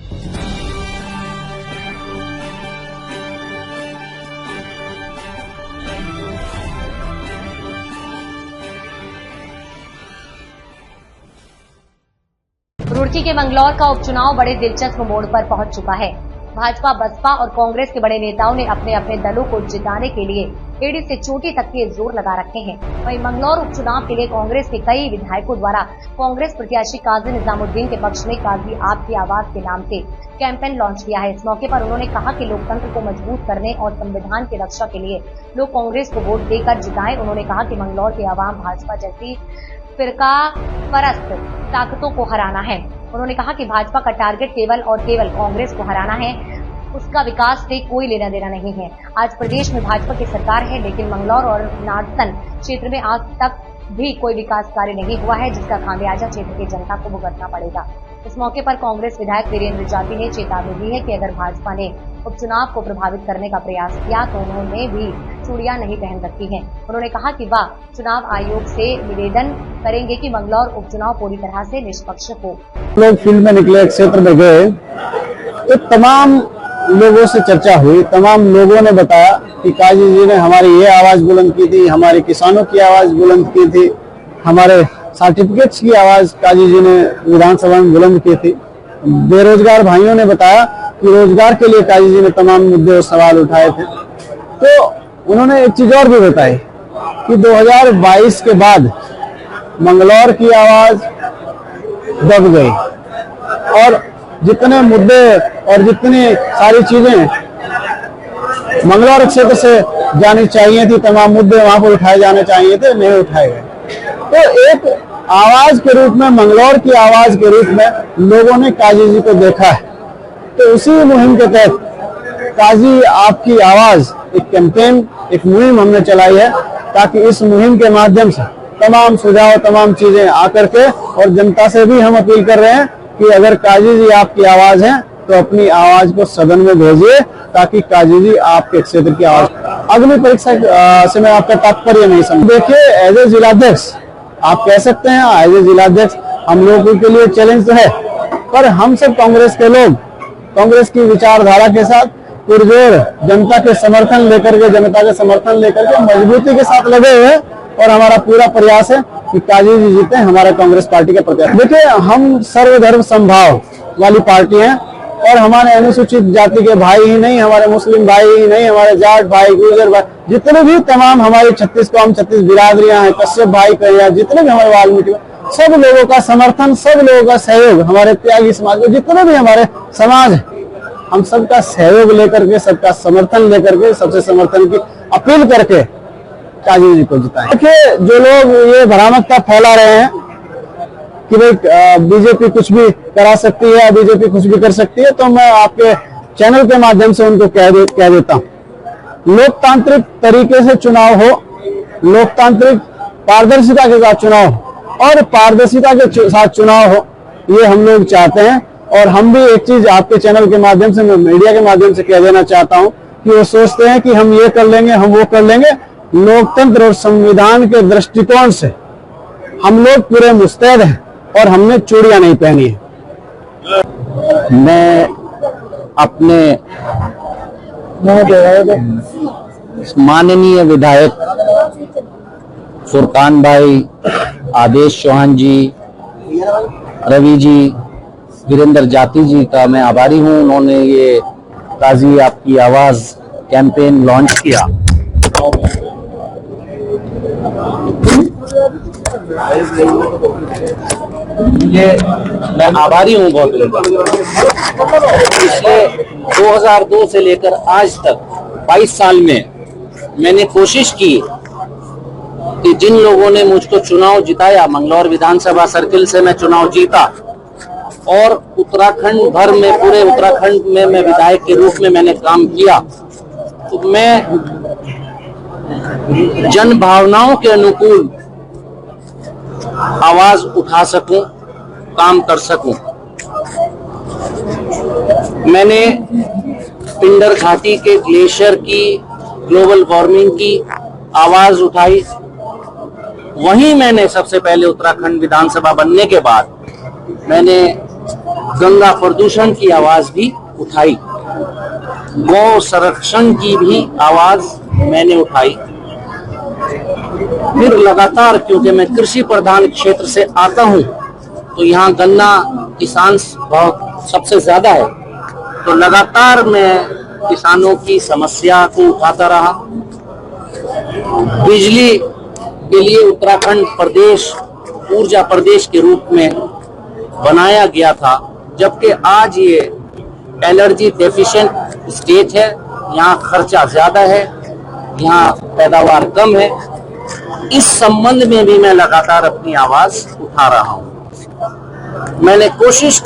रुड़की के मंगलौर का उपचुनाव बड़े दिलचस्प मोड़ पर पहुंच चुका है। भाजपा, बसपा और कांग्रेस के बड़े नेताओं ने अपने अपने दलों को जिताने के लिए एड़ी से चोटी तक के जोर लगा रखे हैं। वहीं मंगलौर उपचुनाव के लिए कांग्रेस के कई विधायकों द्वारा कांग्रेस प्रत्याशी काजी निजामुद्दीन के पक्ष में काजी आपकी आवाज के नाम से कैंपेन लॉन्च किया है। इस मौके पर उन्होंने कहा कि लोकतंत्र को मजबूत करने और संविधान की रक्षा के लिए लोग कांग्रेस को वोट देकर जिताएं। उन्होंने कहा कि मंगलौर के आवाम भाजपा जैसी फिरका परस्त ताकतों को हराना है। उन्होंने कहा कि भाजपा का टारगेट केवल और केवल कांग्रेस को हराना है, उसका विकास से कोई लेना देना नहीं है। आज प्रदेश में भाजपा की सरकार है, लेकिन मंगलौर और नारसन क्षेत्र में आज तक भी कोई विकास कार्य नहीं हुआ है, जिसका खामियाजा क्षेत्र की जनता को भुगतना पड़ेगा। इस मौके पर कांग्रेस विधायक वीरेंद्र जाति ने चेतावनी दी है कि अगर भाजपा ने उपचुनाव को प्रभावित करने का प्रयास किया तो उन्होंने भी चूड़ियां नहीं पहन रखी हैं। उन्होंने कहा कि वह चुनाव आयोग से निवेदन करेंगे कि मंगलौर उपचुनाव पूरी तरह से निष्पक्ष हो। लोग फील्ड में निकले, क्षेत्र में गए तो तमाम लोगों से चर्चा हुई। तमाम लोगों ने बताया कि काजी जी ने हमारी ये आवाज बुलंद की थी, हमारे किसानों की आवाज बुलंद की थी, हमारे सर्टिफिकेट्स की आवाज काजी जी ने विधानसभा में बुलंद की थी। बेरोजगार भाइयों ने बताया कि रोजगार के लिए काजी जी ने तमाम मुद्दे और सवाल उठाए थे। तो उन्होंने एक चीज और भी बताई कि 2022 के बाद मंगलौर की आवाज दब गई और जितने मुद्दे और जितनी सारी चीजें मंगलौर क्षेत्र से जानी चाहिए थी, तमाम मुद्दे वहां पर उठाए जाने चाहिए थे, नहीं उठाए गए। तो एक आवाज के रूप में, मंगलौर की आवाज के रूप में लोगों ने काजी जी को देखा है। तो उसी मुहिम के तहत काजी आपकी आवाज एक कैंपेन, एक मुहिम हमने चलाई है, ताकि इस मुहिम के माध्यम से तमाम सुझाव, तमाम चीजें आकर के, और जनता से भी हम अपील कर रहे हैं कि अगर काजी जी आपकी आवाज है तो अपनी आवाज को सदन में भेजिए, ताकि काजी जी आपके क्षेत्र की आवाज। अग्नि परीक्षा से मैं आपका तात्पर्य नहीं समझ। देखिए, एज ए जिलाध्यक्ष आप कह सकते हैं, एज ए जिलाध्यक्ष हम लोगों के लिए चैलेंज तो है, पर हम सब कांग्रेस के लोग कांग्रेस की विचारधारा के साथ पुरजोर जनता के समर्थन लेकर के, जनता के समर्थन लेकर के मजबूती के साथ लगे हुए हैं, और हमारा पूरा प्रयास है कि काजी जी जीते, हमारा कांग्रेस पार्टी का प्रत्याशी। देखिए, हम सर्वधर्म समभाव वाली पार्टी हैं, और हमारे अनुसूचित जाति के भाई ही नहीं, हमारे मुस्लिम भाई ही नहीं, हमारे जाट भाई, गुर्जर भाई, जितने भी तमाम हमारी 36 कौम, 36 बिरादरियां हैं, कश्यप भाई कहिए, जितने भी हमारे वाल्मीकि, सब लोगों का समर्थन, सब लोगों का सहयोग, हमारे त्यागी समाज को, जितने भी हमारे समाज है, हम सबका सहयोग लेकर के, सबका समर्थन लेकर के, सबसे समर्थन की अपील करके काजी जी को जिताएं। देखिए, जो लोग ये भ्रामकता फैला रहे हैं कि भाई बीजेपी कुछ भी करा सकती है, बीजेपी कुछ भी कर सकती है, तो मैं आपके चैनल के माध्यम से उनको कह देता हूं, लोकतांत्रिक तरीके से चुनाव हो, लोकतांत्रिक पारदर्शिता के साथ चुनाव हो, और पारदर्शिता के साथ चुनाव हो, ये हम लोग चाहते हैं। और हम भी एक चीज आपके चैनल के माध्यम से, मैं मीडिया के माध्यम से कह देना चाहता हूं कि वो सोचते हैं कि हम ये कर लेंगे, हम वो कर लेंगे। लोकतंत्र और संविधान के दृष्टिकोण से हम लोग पूरे मुस्तैद हैं, और हमने चूड़ियां नहीं पहनी है। मैं अपने माननीय विधायक फुरकान भाई, आदेश चौहान जी, रवि जी, वीरेंद्र जाति जी का मैं आभारी हूं। उन्होंने ये काजी आपकी आवाज कैंपेन लॉन्च किया। ये मैं आभारी हूँ बहुत। पिछले 2002 से लेकर आज तक 22 साल में मैंने कोशिश की कि जिन लोगों ने मुझको चुनाव जिताया, मंगलौर विधानसभा सर्किल से मैं चुनाव जीता, और उत्तराखंड भर में, पूरे उत्तराखंड में मैं विधायक के रूप में मैंने काम किया, तो मैं जन भावनाओं के अनुकूल आवाज उठा सकूं, काम कर सकूं। मैंने पिंडर घाटी के ग्लेशियर की, ग्लोबल वार्मिंग की आवाज उठाई। वहीं मैंने सबसे पहले उत्तराखंड विधानसभा बनने के बाद मैंने गंगा प्रदूषण की आवाज भी उठाई, गौ संरक्षण की भी आवाज मैंने उठाई। फिर लगातार, क्योंकि मैं कृषि प्रधान क्षेत्र से आता हूं, तो यहाँ गन्ना किसान बहुत सबसे ज्यादा है, तो लगातार मैं किसानों की समस्या को उठाता रहा। बिजली के लिए उत्तराखंड प्रदेश ऊर्जा प्रदेश के रूप में बनाया गया था, जबकि आज ये एनर्जी डेफिशिएंट स्टेट है। यहाँ खर्चा ज्यादा है, यहाँ पैदावार कम है। इस संबंध में भी मैं लगातार अपनी आवाज उठा रहा हूँ। मैंने कोशिश